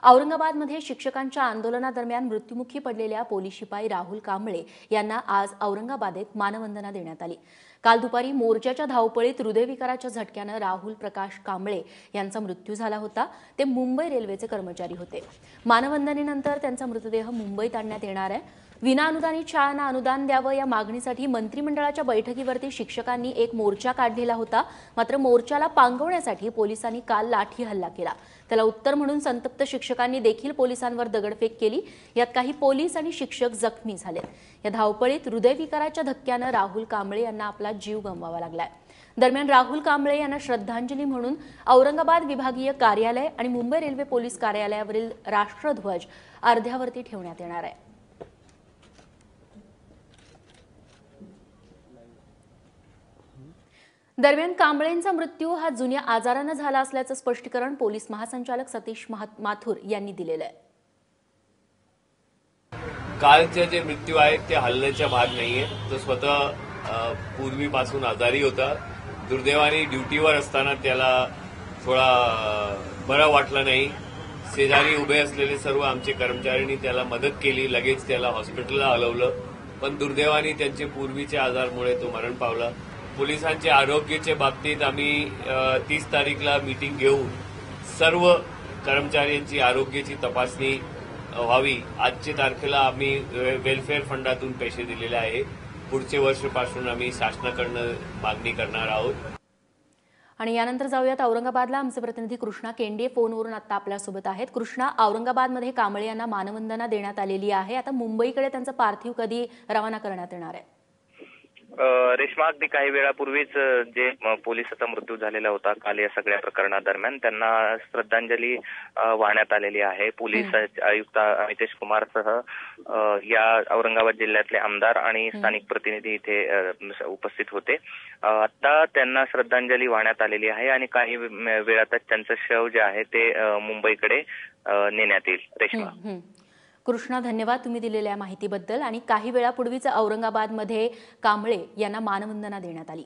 औरंगाबादमध्ये शिक्षकांच्या आंदोलनादरम्यान मृत्युमुखी पडलेल्या पोलीस शिपाई राहुल कांबळे यांना आज औरंगाबादेत मानवंदना देण्यात आली। काल दुपारी मोर्चाच्या धावपळीत हृदयविकाराच्या झटक्यानं राहुल प्रकाश कांबळे यांचा मृत्यू झाला होता। ते मुंबई रेल्वेचे कर्मचारी होते। मानवंदनेनंतर त्यांचा मृतदेह मुंबईत आणण्यात येणार आहे। विनाअनुदानित शाळांना अनुदान द्यावं या मागणीसाठी मंत्रिमंडळाच्या बैठकीवरती शिक्षकांनी एक मोर्चा काढलेला होता। मात्र मोर्चाला पांगवण्यासाठी पोलिसांनी काल लाठी हल्ला केला। त्याला उत्तर म्हणून संतप्त शिक्षकांनी देखील पोलिसांवर दगडफेक केली। यात काही पोलीस आणि शिक्षक जखमी झाले। या धावपळीत हृदयविकाराच्या धक्क्यानं राहुल कांबळे यांना आपला जीव गमवावा लागलाय। दरम्यान राहुल कांबळे यांना श्रद्धांजली म्हणून औरंगाबाद विभागीय कार्यालय आणि मुंबई रेल्वे पोलीस कार्यालयावरील राष्ट्रध्वज अर्ध्यावरती ठेवण्यात येणार आहे। दरम्यान कांबळेंचा मृत्यू हा जुन्या आजाराने झाला असल्याचं स्पष्टीकरण पोलीस महासंचालक सतीश माथुर यांनी दिलेलं आहे। कालचे जे मृत्यू आहेत ते हल्ल्याचा भाग नाहीये। तो स्वतः पूर्वीपासून आजारी होता। दुर्दैवाने ड्युटीवर असताना त्याला थोडा बरं वाटलं नाही। शेजारी उभे असलेले सर्व आमचे कर्मचाऱ्यांनी त्याला मदत केली। लगेच त्याला हॉस्पिटलला हलवलं, पण दुर्दैवाने त्यांचे पूर्वीच्या आजारामुळे तो मरण पावला। पोलिसांच्या आरोग्याच्या बाबतीत आम्ही 30 तारीखला मीटिंग घेऊन सर्व कर्मचाऱ्यांची आरोग्याची तपासणी व्हावी। आजच्या तारखेला आम्ही वेलफेअर फंडातून पैसे दिलेले आहे। पुढच्या वर्षापासून आम्ही शासनाकडून मागणी करणार आहोत। आणि यानंतर जाऊयात औरंगाबादला। आमचे प्रतिनिधी कृष्णा केंडे फोनवरून आता आपल्यासोबत आहेत। कृष्णा, औरंगाबादमध्ये कांबळे यांना मानवंदना देण्यात आलेली आहे। आता मुंबईकडे त्यांचं पार्थिव कधी रवाना करण्यात येणार आहे? रेश्मा, अगदी काही वेळापूर्वीच जे पोलिसाचा मृत्यू झालेला होता काल या सगळ्या प्रकरणादरम्यान त्यांना श्रद्धांजली वाहण्यात आलेली आहे। पोलीस आयुक्त अमितेश कुमारसह या औरंगाबाद जिल्ह्यातले आमदार आणि स्थानिक प्रतिनिधी इथे उपस्थित होते। आता त्यांना श्रद्धांजली वाहण्यात आलेली आहे आणि काही वेळातच त्यांचं शव जे आहे ते मुंबईकडे नेण्यात येईल। रेश्मा, कृष्णा, धन्यवाद तुम्ही दिलेल्या माहितीबद्दल। आणि काही वेळापूर्वीच औरंगाबादमध्ये कांबळे यांना मानवंदना देण्यात आली।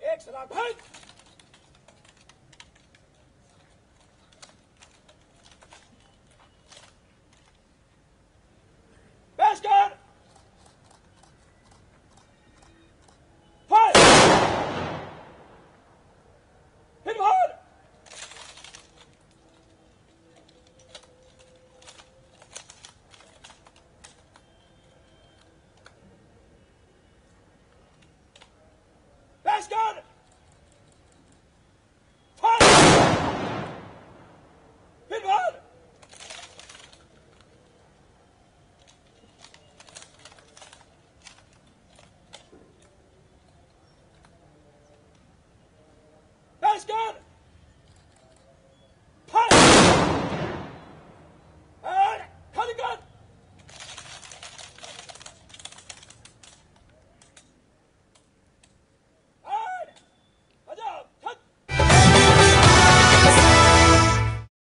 Excellent.